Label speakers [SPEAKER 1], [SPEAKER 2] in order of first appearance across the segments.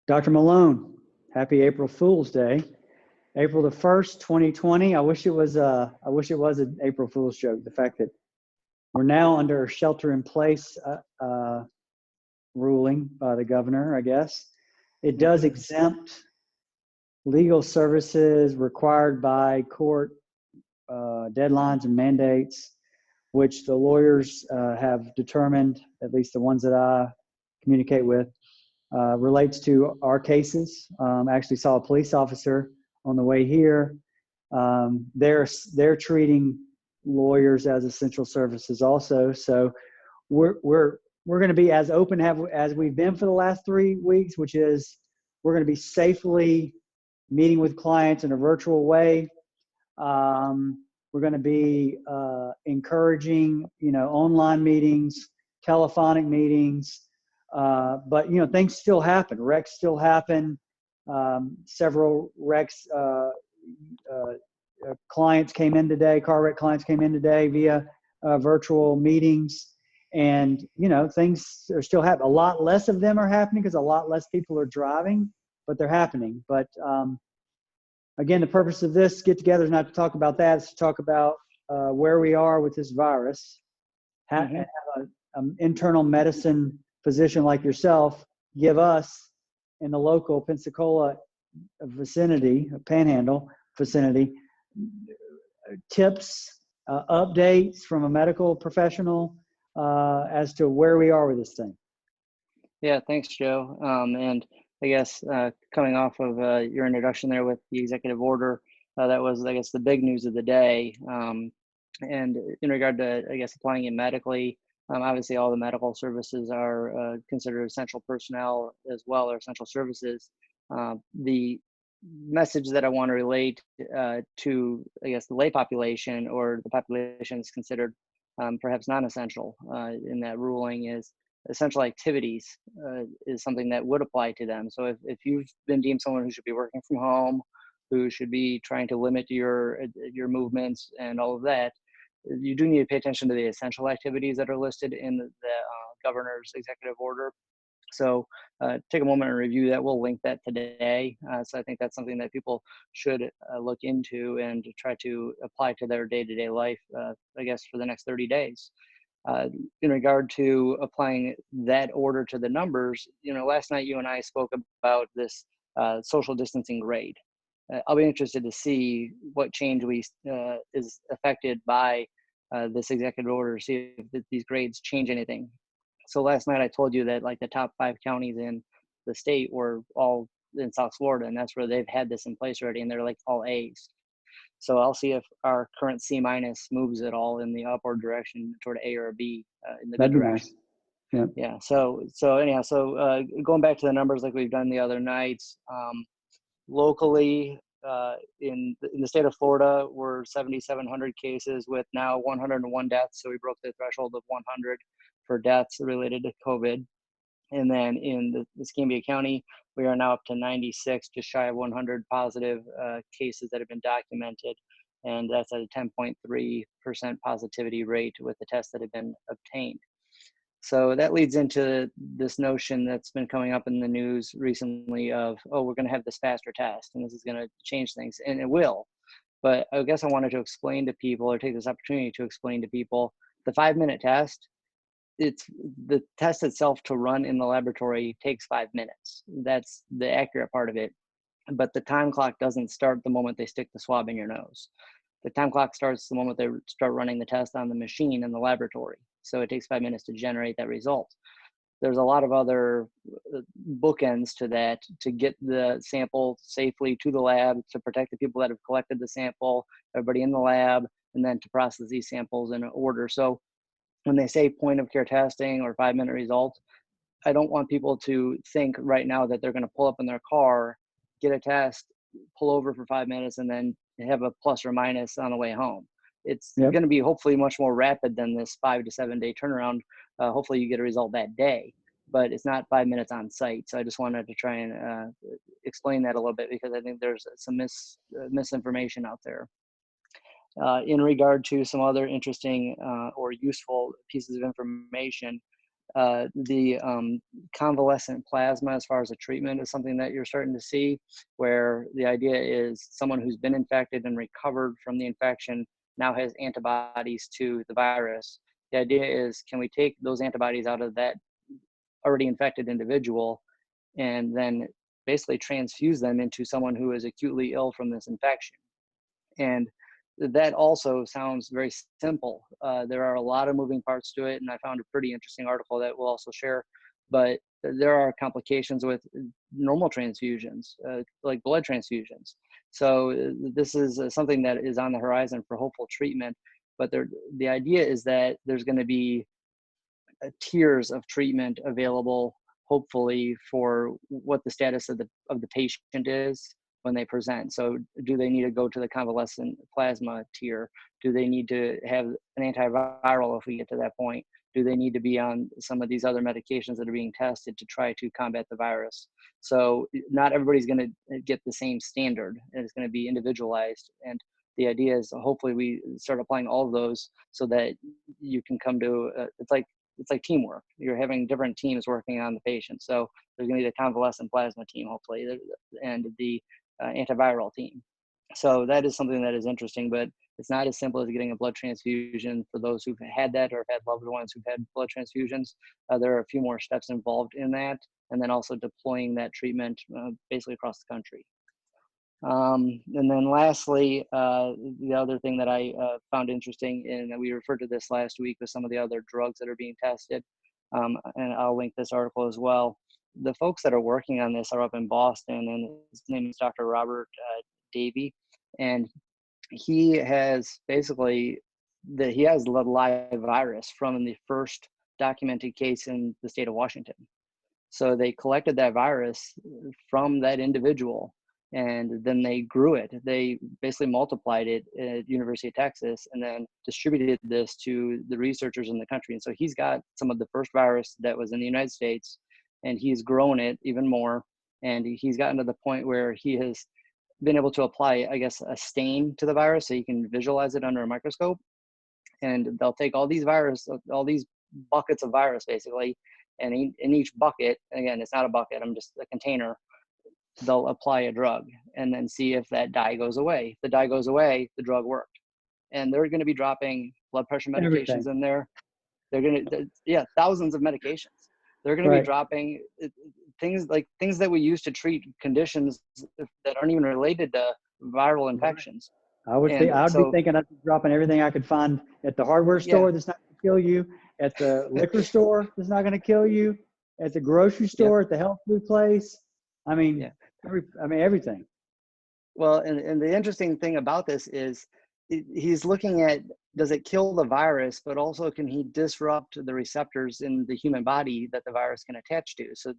[SPEAKER 1] Dr. Malone, happy April Fool's Day. April the 1st, 2020. I wish it was an April Fool's joke. The fact that we're now under a shelter in place ruling by the governor, I guess. It does exempt legal services required by court deadlines and mandates, which the lawyers have determined, at least the ones that I communicate with, relates to our cases. I actually saw a police officer on the way here. They're treating lawyers as essential services also. So we're going to be as open as we've been for the last 3 weeks, which is we're going to be safely meeting with clients in a virtual way. We're going to be encouraging, online meetings, telephonic meetings, but things still happen. Wrecks still happen. Several wrecks. Clients came in today. Car wreck clients came in today via virtual meetings, and things are still happening. A lot less of them are happening because a lot less people are driving, but they're happening. But again, the purpose of this get-together is not to talk about that. It's to talk about where we are with this virus. Have an internal medicine physician like yourself give us in the local Pensacola vicinity, Panhandle vicinity, tips, updates from a medical professional as to where we are with this thing.
[SPEAKER 2] Yeah, thanks, Joe. And I guess coming off of your introduction there with the executive order, that was, I guess, the big news of the day. And in regard to, I guess, applying it medically, obviously all the medical services are considered essential personnel as well, or essential services. The message that I want to relate to, I guess, the lay population, or the population is considered perhaps non-essential in that ruling, is essential activities is something that would apply to them. So if you've been deemed someone who should be working from home, who should be trying to limit your movements and all of that, you do need to pay attention to the essential activities that are listed in the governor's executive order. So take a moment and review that. We'll link that today. So I think that's something that people should look into and try to apply to their day-to-day life, I guess, for the next 30 days. In regard to applying that order to the numbers, last night you and I spoke about this social distancing grade. I'll be interested to see what change is affected by this executive order, see if these grades change anything. So last night I told you that like the top 5 counties in the state were all in South Florida, and that's where they've had this in place already, and they're like all A's. So I'll see if our current C- moves at all in the upward direction toward A or a B in the good direction.
[SPEAKER 1] Nice.
[SPEAKER 2] Yeah. So anyhow, going back to the numbers like we've done the other nights, locally in the state of Florida, we're 7,700 cases with now 101 deaths. So we broke the threshold of 100 for deaths related to COVID. And then in the Escambia County, we are now up to 96, just shy of 100 positive cases that have been documented. And that's at a 10.3% positivity rate with the tests that have been obtained. So that leads into this notion that's been coming up in the news recently of, we're going to have this faster test and this is going to change things, and it will. But I guess I wanted to explain to people, or take this opportunity to explain to people, the 5-minute test, it's the test itself to run in the laboratory takes 5 minutes. That's the accurate part of it. But the time clock doesn't start the moment they stick the swab in your nose. The time clock starts the moment they start running the test on the machine in the laboratory. So it takes 5 minutes to generate that result. There's a lot of other bookends to that to get the sample safely to the lab, to protect the people that have collected the sample, everybody in the lab, and then to process these samples in order. So when they say point of care testing or 5-minute result, I don't want people to think right now that they're going to pull up in their car, get a test, pull over for 5 minutes, and then have a plus or minus on the way home. It's going to be hopefully much more rapid than this 5 to 7 day turnaround. Hopefully you get a result that day, but it's not 5 minutes on site. So I just wanted to try and explain that a little bit, because I think there's some misinformation out there. In regard to some other interesting or useful pieces of information, The convalescent plasma, as far as a treatment, is something that you're starting to see, where the idea is someone who's been infected and recovered from the infection now has antibodies to the virus. The idea is, can we take those antibodies out of that already infected individual and then basically transfuse them into someone who is acutely ill from this infection? And that also sounds very simple. There are a lot of moving parts to it, and I found a pretty interesting article that we'll also share. But there are complications with normal transfusions, like blood transfusions. So this is something that is on the horizon for hopeful treatment. But the idea is that there's going to be tiers of treatment available, hopefully, for what the status of the patient is when they present. So do they need to go to the convalescent plasma tier? Do they need to have an antiviral if we get to that point? Do they need to be on some of these other medications that are being tested to try to combat the virus? So not everybody's going to get the same standard, and it's going to be individualized. And the idea is hopefully we start applying all of those so that you can come to, it's like teamwork. You're having different teams working on the patient. So there's going to be the convalescent plasma team, hopefully, and the antiviral team. So that is something that is interesting, but it's not as simple as getting a blood transfusion for those who've had that or have had loved ones who've had blood transfusions. There are a few more steps involved in that, and then also deploying that treatment basically across the country. And then lastly, the other thing that I found interesting, and we referred to this last week with some of the other drugs that are being tested, and I'll link this article as well. The folks that are working on this are up in Boston, and his name is Dr. Robert Davey, and he has basically he has the live virus from the first documented case in the state of Washington. So they collected that virus from that individual, and then they grew it. They basically multiplied it at University of Texas and then distributed this to the researchers in the country. And so he's got some of the first virus that was in the United States, and he's grown it even more. And he's gotten to the point where he has been able to apply, I guess, a stain to the virus so you can visualize it under a microscope. And they'll take all these buckets of virus basically, and in each bucket, again, it's not a bucket, I'm just a container, they'll apply a drug and then see if that dye goes away. If the dye goes away, the drug worked. And they're going to be dropping blood pressure medications in there. They're going to, thousands of medications. They're going to be dropping things that we use to treat conditions that aren't even related to viral infections.
[SPEAKER 1] I would be thinking I'd be dropping everything I could find at the hardware store that's not going to kill you, at the liquor store that's not going to kill you, at the grocery store, at the health food place. I mean, everything.
[SPEAKER 2] Well, and the interesting thing about this is he's looking at, does it kill the virus, but also can he disrupt the receptors in the human body that the virus can attach to? So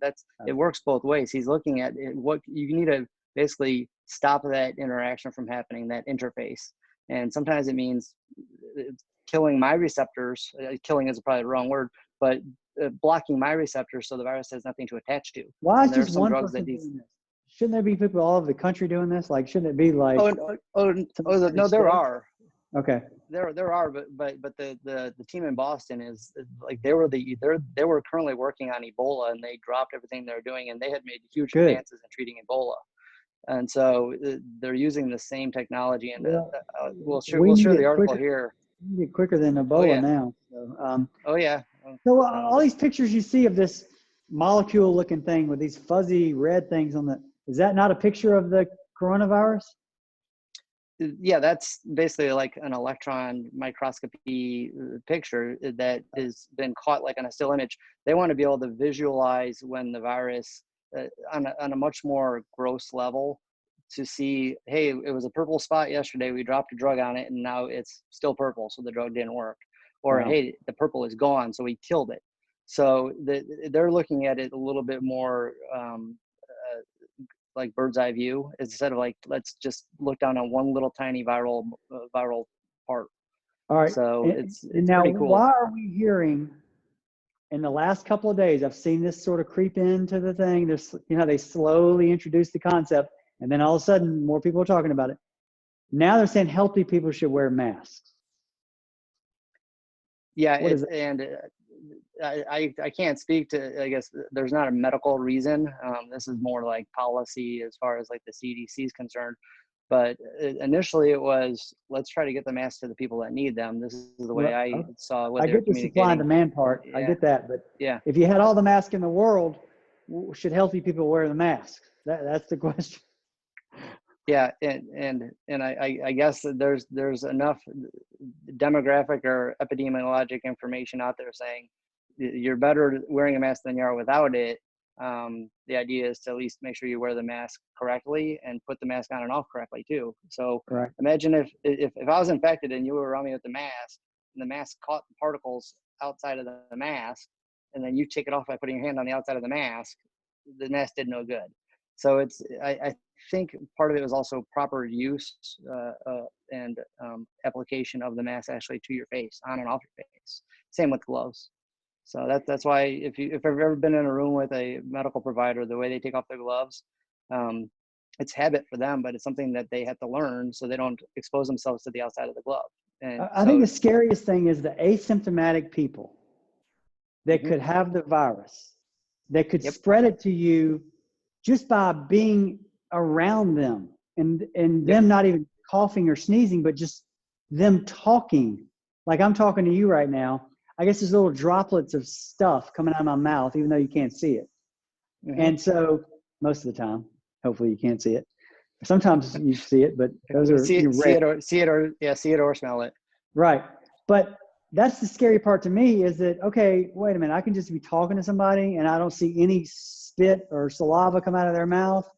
[SPEAKER 2] it works both ways. He's looking at what you need to basically stop that interaction from happening, that interface. And sometimes it means killing my receptors. Killing is probably the wrong word, but blocking my receptors so the virus has nothing to attach to.
[SPEAKER 1] Why is just one person doing this? Shouldn't there be people all over the country doing this? Like, shouldn't it be like?
[SPEAKER 2] No, there are.
[SPEAKER 1] Okay.
[SPEAKER 2] There are, but the team in Boston is like they were currently working on Ebola, and they dropped everything they were doing, and they had made huge advances in treating Ebola, and so they're using the same technology. And we'll share the article here.
[SPEAKER 1] We get quicker than Ebola now. So, So all these pictures you see of this molecule-looking thing with these fuzzy red things on is that not a picture of the coronavirus?
[SPEAKER 2] Yeah, that's basically like an electron microscopy picture that has been caught like on a still image. They want to be able to visualize when the virus on a much more gross level to see, hey, it was a purple spot yesterday, we dropped a drug on it, and now it's still purple, so the drug didn't work. Or, hey, the purple is gone, so we killed it. So they're looking at it a little bit more like bird's eye view, instead of like, let's just look down on one little tiny viral part.
[SPEAKER 1] All right.
[SPEAKER 2] So it's
[SPEAKER 1] now,
[SPEAKER 2] pretty cool.
[SPEAKER 1] Why are we hearing in the last couple of days, I've seen this sort of creep into the thing. There's, they slowly introduce the concept, and then all of a sudden more people are talking about it. Now they're saying healthy people should wear masks.
[SPEAKER 2] Yeah, I can't speak to, I guess there's not a medical reason. This is more like policy as far as like the CDC is concerned. But initially it was, let's try to get the masks to the people that need them. This is the way I saw what
[SPEAKER 1] I
[SPEAKER 2] they were
[SPEAKER 1] get the supply and
[SPEAKER 2] communicating.
[SPEAKER 1] demand part. I get that. But
[SPEAKER 2] Yeah.
[SPEAKER 1] if you had all the masks in the world, should healthy people wear the mask? That's the question.
[SPEAKER 2] Yeah, and I guess that there's enough demographic or epidemiologic information out there saying you're better wearing a mask than you are without it. The idea is to at least make sure you wear the mask correctly and put the mask on and off correctly too. So
[SPEAKER 1] Right.
[SPEAKER 2] imagine if I was infected and you were around me with the mask and the mask caught the particles outside of the mask, and then you take it off by putting your hand on the outside of the mask did no good. So I think part of it was also proper use and application of the mask actually to your face, on and off your face. Same with gloves. So that's why if I've ever been in a room with a medical provider, the way they take off their gloves, it's habit for them, but it's something that they have to learn so they don't expose themselves to the outside of the glove. And
[SPEAKER 1] I think the scariest thing is the asymptomatic people that could have the virus, that could spread it to you just by being around them and them not even coughing or sneezing, but just them talking. Like I'm talking to you right now. I guess there's little droplets of stuff coming out of my mouth, even though you can't see it. And so most of the time, hopefully you can't see it. Sometimes you see it, but those are
[SPEAKER 2] see it or smell it.
[SPEAKER 1] Right. But that's the scary part to me is that, okay, wait a minute, I can just be talking to somebody and I don't see any spit or saliva come out of their mouth.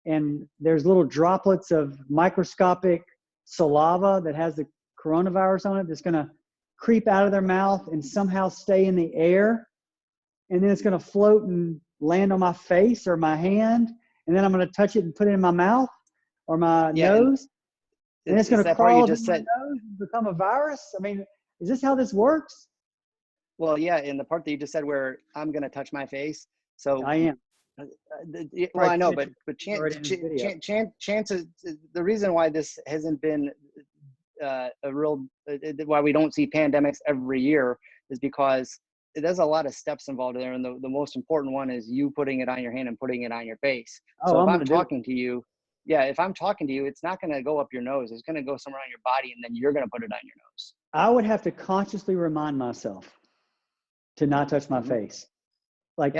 [SPEAKER 1] And there's little droplets of microscopic saliva that has the coronavirus on it that's going to creep out of their mouth and somehow stay in the air. And then it's going to float and land on my face or my hand. And then I'm going to touch it and put it in my mouth or my nose. And it's going to crawl into my nose and become a virus. I mean, is this how this works?
[SPEAKER 2] Well, yeah. In the part that you just said where I'm going to touch my face. So
[SPEAKER 1] I am.
[SPEAKER 2] Well, I know, but chances, the reason why this hasn't been why we don't see pandemics every year is because there's a lot of steps involved there. And the most important one is you putting it on your hand and putting it on your face. So if I'm talking to you, if I'm talking to you, it's not going to go up your nose. It's going to go somewhere on your body, and then you're going to put it on your nose.
[SPEAKER 1] I would have to consciously remind myself to not touch my face. Like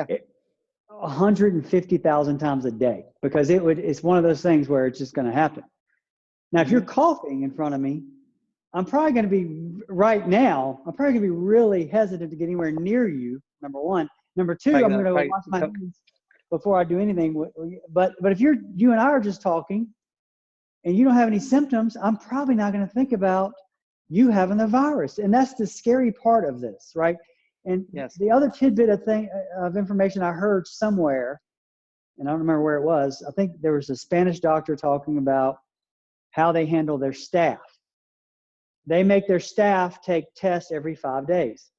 [SPEAKER 1] 150,000 times a day, because it's one of those things where it's just going to happen. Now, if you're coughing in front of me, I'm probably going to be really hesitant to get anywhere near you. Number one. Number two, I'm going to wash my hands before I do anything. But if you and I are just talking and you don't have any symptoms, I'm probably not going to think about you having the virus. And that's the scary part of this, right? And the other tidbit of information I heard somewhere, and I don't remember where it was, I think there was a Spanish doctor talking about how they handle their staff. They make their staff take tests every 5 days.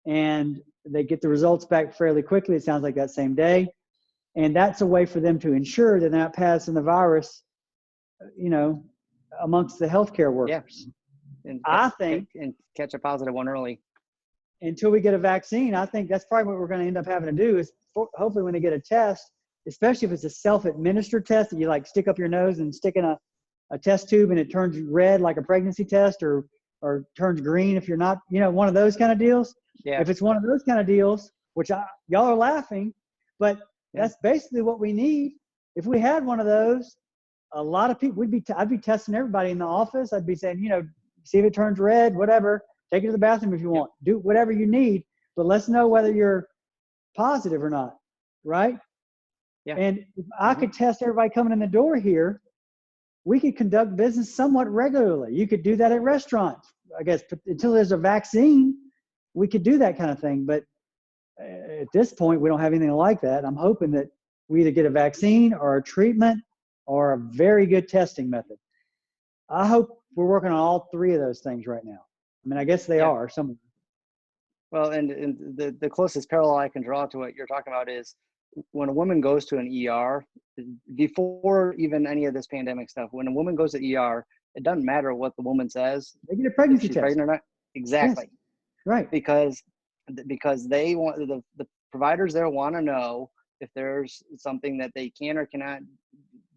[SPEAKER 1] And they get the results back fairly quickly. It sounds like that same day. And that's a way for them to ensure that they're not passing the virus, amongst the healthcare workers.
[SPEAKER 2] And
[SPEAKER 1] I think
[SPEAKER 2] catch a positive one early.
[SPEAKER 1] Until we get a vaccine, I think that's probably what we're going to end up having to do is hopefully when they get a test, especially if it's a self-administered test that you like stick up your nose and stick in a test tube and it turns red like a pregnancy test or turns green if you're not, one of those kind of deals. Yeah. If it's one of those kind of deals, which y'all are laughing, but that's basically what we need. If we had one of those, a lot of people, I'd be testing everybody in the office. I'd be saying, see if it turns red, whatever. Take it to the bathroom if you want. Do whatever you need, but let's know whether you're positive or not, right? Yeah. And if I could test everybody coming in the door here, we could conduct business somewhat regularly. You could do that at restaurants, I guess, but until there's a vaccine, we could do that kind of thing. But at this point, we don't have anything like that. I'm hoping that we either get a vaccine or a treatment or a very good testing method. I hope we're working on all three of those things right now. I mean, I guess they are. Some.
[SPEAKER 2] Well, and the closest parallel I can draw to what you're talking about is when a woman goes to an ER, before even any of this pandemic stuff, when a woman goes to ER, it doesn't matter what the woman says.
[SPEAKER 1] They get a pregnancy test.
[SPEAKER 2] Pregnant or not. Exactly.
[SPEAKER 1] Yes. Right.
[SPEAKER 2] Because because they want the providers there want to know if there's something that they can or cannot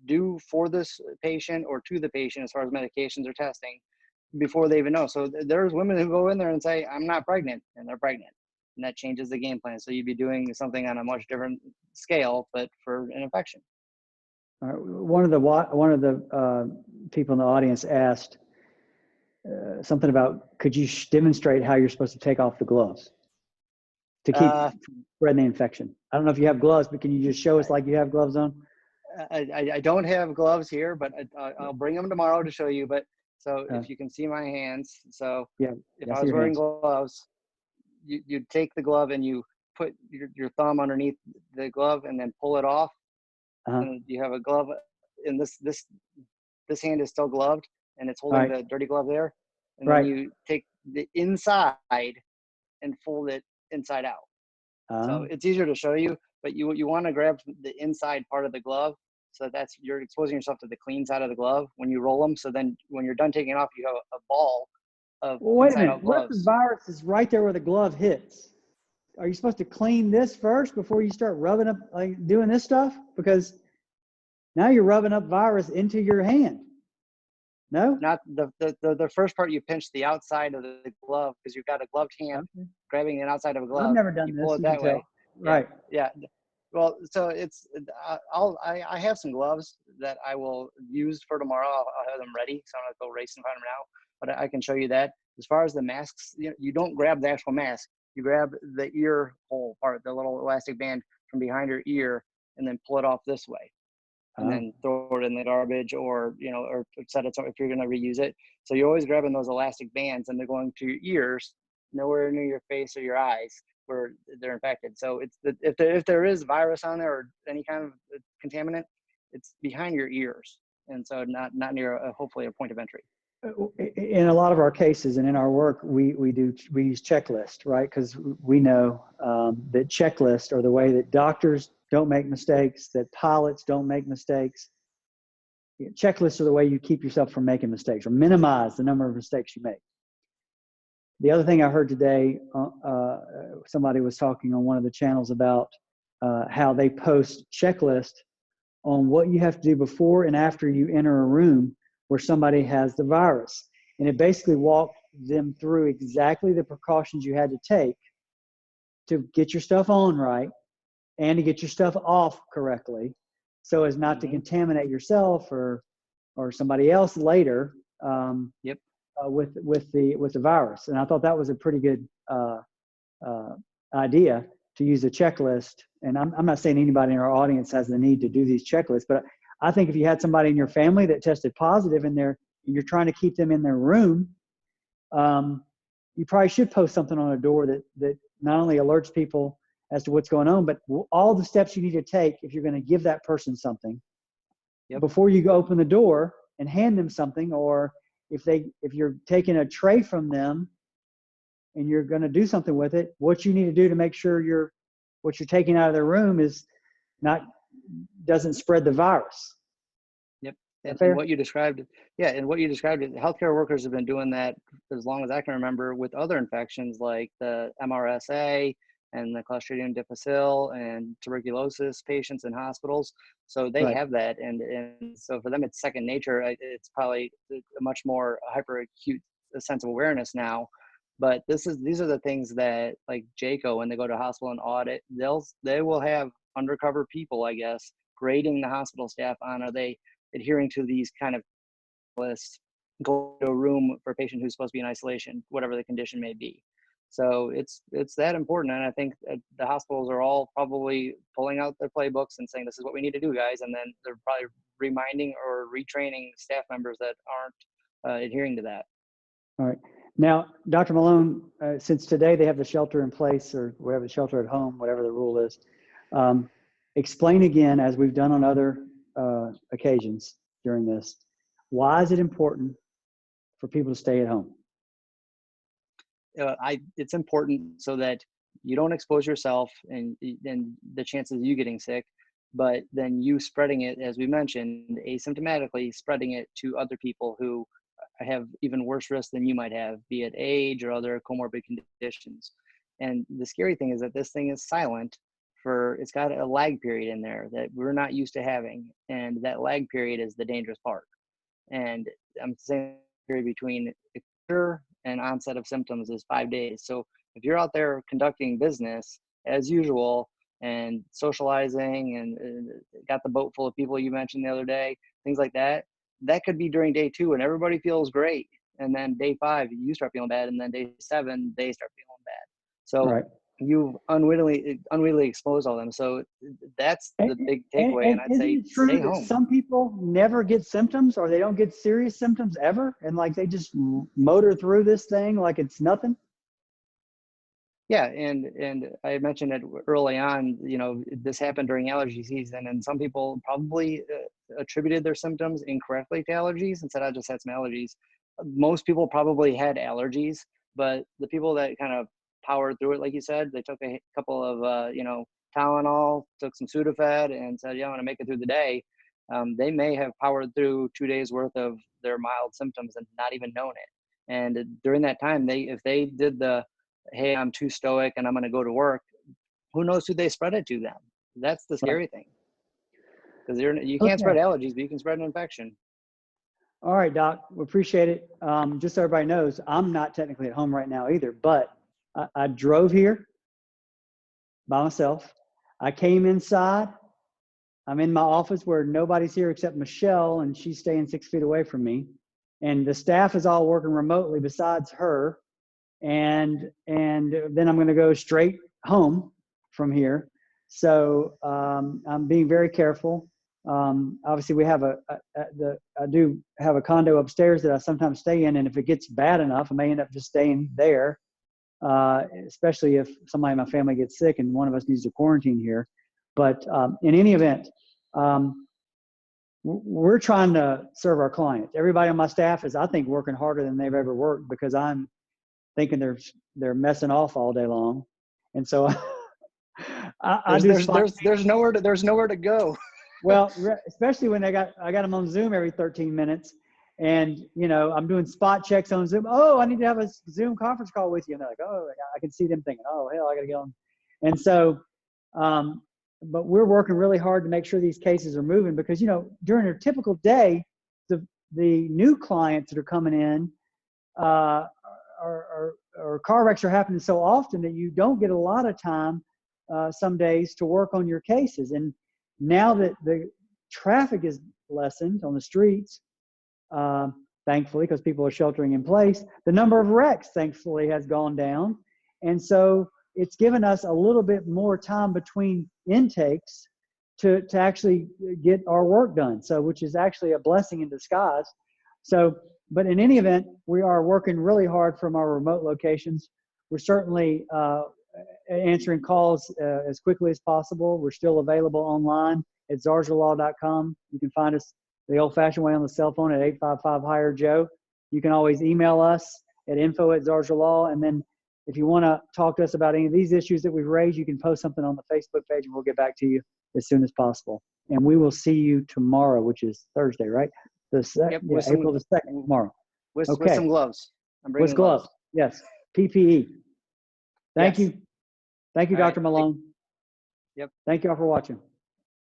[SPEAKER 2] do for this patient or to the patient as far as medications or testing before they even know. So there's women who go in there and say, I'm not pregnant, and they're pregnant. And that changes the game plan. So you'd be doing something on a much different scale, but for an infection.
[SPEAKER 1] All right. One of the people in the audience asked something about, could you demonstrate how you're supposed to take off the gloves to keep spreading the infection? I don't know if you have gloves, but can you just show us like you have gloves on?
[SPEAKER 2] I don't have gloves here, but I'll bring them tomorrow to show you. But so if you can see my hands, so
[SPEAKER 1] yeah,
[SPEAKER 2] if I was wearing gloves, you'd take the glove and you put your thumb underneath the glove and then pull it off. And you have a glove, and this hand is still gloved, and it's holding the dirty glove there. And then you take the inside and fold it inside out. So it's easier to show you, but you want to grab the inside part of the glove. So you're exposing yourself to the clean side of the glove when you roll them. So then when you're done taking it off, you have a ball of
[SPEAKER 1] wait a minute.
[SPEAKER 2] out gloves.
[SPEAKER 1] What if the virus is right there where the glove hits? Are you supposed to clean this first before you start rubbing up, like doing this stuff? Because now you're rubbing up virus into your hand. No?
[SPEAKER 2] Not the first part. You pinch the outside of the glove because you've got a gloved hand grabbing an outside of a glove.
[SPEAKER 1] I've never done
[SPEAKER 2] you
[SPEAKER 1] this.
[SPEAKER 2] pull it that way.
[SPEAKER 1] Right.
[SPEAKER 2] Yeah. Well, so it's I have some gloves that I will use for tomorrow. I'll have them ready, so I'm gonna go race and find them now. But I can show you that. As far as the masks, you don't grab the actual mask. You grab the ear hole part, the little elastic band from behind your ear, and then pull it off this way, and then throw it in the garbage, or or set it if you're gonna reuse it. So you're always grabbing those elastic bands, and they're going to your ears, nowhere near your face or your eyes where they're infected. So if there is virus on there or any kind of contaminant, it's behind your ears, and so not near hopefully a point of entry.
[SPEAKER 1] In a lot of our cases and in our work, we use checklists, right? Because we know that checklists are the way that doctors don't make mistakes, that pilots don't make mistakes. Checklists are the way you keep yourself from making mistakes or minimize the number of mistakes you make. The other thing I heard today, somebody was talking on one of the channels about how they post checklists on what you have to do before and after you enter a room where somebody has the virus. And it basically walked them through exactly the precautions you had to take to get your stuff on right and to get your stuff off correctly so as not to contaminate yourself or somebody else later. With the virus. And I thought that was a pretty good idea to use a checklist. And I'm not saying anybody in our audience has the need to do these checklists, but I think if you had somebody in your family that tested positive and you're trying to keep them in their room, you probably should post something on a door that not only alerts people as to what's going on, but all the steps you need to take if you're going to give that person something before you go open the door and hand them something, or if you're taking a tray from them and you're going to do something with it, what you need to do to make sure what you're taking out of their room doesn't spread the virus.
[SPEAKER 2] Yep. And what you described, healthcare workers have been doing that as long as I can remember with other infections like the MRSA and the Clostridium difficile and tuberculosis patients in hospitals. So they have that. And so for them, it's second nature. It's probably a much more hyper acute sense of awareness now. But these are the things that, like JACO, when they go to hospital and audit, they will have undercover people, I guess, grading the hospital staff on, are they adhering to these kind of lists, go to a room for a patient who's supposed to be in isolation, whatever the condition may be. So it's that important. And I think the hospitals are all probably pulling out their playbooks and saying, this is what we need to do, guys. And then they're probably reminding or retraining staff members that aren't adhering to that.
[SPEAKER 1] All right. Now, Dr. Malone, since today they have the shelter in place, or whatever, the shelter at home, whatever the rule is, explain again, as we've done on other occasions during this, why is it important for people to stay at home?
[SPEAKER 2] It's important so that you don't expose yourself and the chances of you getting sick, but then you spreading it, as we mentioned, asymptomatically spreading it to other people who have even worse risk than you might have, be it age or other comorbid conditions. And the scary thing is that this thing is silent it's got a lag period in there that we're not used to having. And that lag period is the dangerous part. And I'm saying period between cure and onset of symptoms is 5 days. So if you're out there conducting business as usual and socializing and got the boat full of people you mentioned the other day, things like that, that could be during day 2 and everybody feels great. And then day 5, you start feeling bad. And then day 7, they start feeling bad. So
[SPEAKER 1] Right.
[SPEAKER 2] you've unwittingly exposed all them. So that's the big takeaway. And I'd
[SPEAKER 1] isn't
[SPEAKER 2] say
[SPEAKER 1] it true
[SPEAKER 2] stay
[SPEAKER 1] that
[SPEAKER 2] home.
[SPEAKER 1] some people never get symptoms, or they don't get serious symptoms ever, and like they just motor through this thing like it's nothing?
[SPEAKER 2] Yeah, and I mentioned it early on, this happened during allergy season, and some people probably attributed their symptoms incorrectly to allergies and said, I just had some allergies. Most people probably had allergies, but the people that kind of powered through it, like you said, they took a couple of, Tylenol, took some Sudafed, and said, yeah, I'm going to make it through the day. They may have powered through 2 days worth of their mild symptoms and not even known it. And during that time, if they did hey, I'm too stoic and I'm going to go to work, who knows who they spread it to them? That's the scary thing. Because you can't spread allergies, but you can spread an infection.
[SPEAKER 1] All right, Doc, we appreciate it. Just so everybody knows, I'm not technically at home right now either, but I drove here by myself. I came inside. I'm in my office where nobody's here except Michelle, and she's staying 6 feet away from me. And the staff is all working remotely besides her. And then I'm going to go straight home from here. So I'm being very careful. Obviously, we have I do have a condo upstairs that I sometimes stay in, and if it gets bad enough, I may end up just staying there, especially if somebody in my family gets sick and one of us needs to quarantine here. But in any event, we're trying to serve our clients. Everybody on my staff is, I think, working harder than they've ever worked because I'm thinking they're messing off all day long, and so
[SPEAKER 2] there's nowhere to go.
[SPEAKER 1] Well, especially when I got them on Zoom every 13 minutes, and I'm doing spot checks on Zoom. Oh, I need to have a Zoom conference call with you, and they're like, oh, I can see them thinking, oh hell, I got to get on. And so, but we're working really hard to make sure these cases are moving because during a typical day, the new clients that are coming in. Or car wrecks are happening so often that you don't get a lot of time some days to work on your cases. And now that the traffic is lessened on the streets, thankfully, because people are sheltering in place, the number of wrecks, thankfully, has gone down. And so it's given us a little bit more time between intakes to actually get our work done. So, which is actually a blessing in disguise. So, but in any event, we are working really hard from our remote locations. We're certainly answering calls as quickly as possible. We're still available online at zarzaurlaw.com. You can find us the old-fashioned way on the cell phone at 855-HIRE-JOE. You can always email us at info@Zarzaur Law. And then if you want to talk to us about any of these issues that we've raised, you can post something on the Facebook page and we'll get back to you as soon as possible. And we will see you tomorrow, which is Thursday, right? April the 2nd, tomorrow.
[SPEAKER 2] With some gloves. I'm bringing
[SPEAKER 1] with gloves. Yes. PPE. Thank you. Thank you,
[SPEAKER 2] All
[SPEAKER 1] Dr. Malone.
[SPEAKER 2] Yep.
[SPEAKER 1] Thank you all for watching.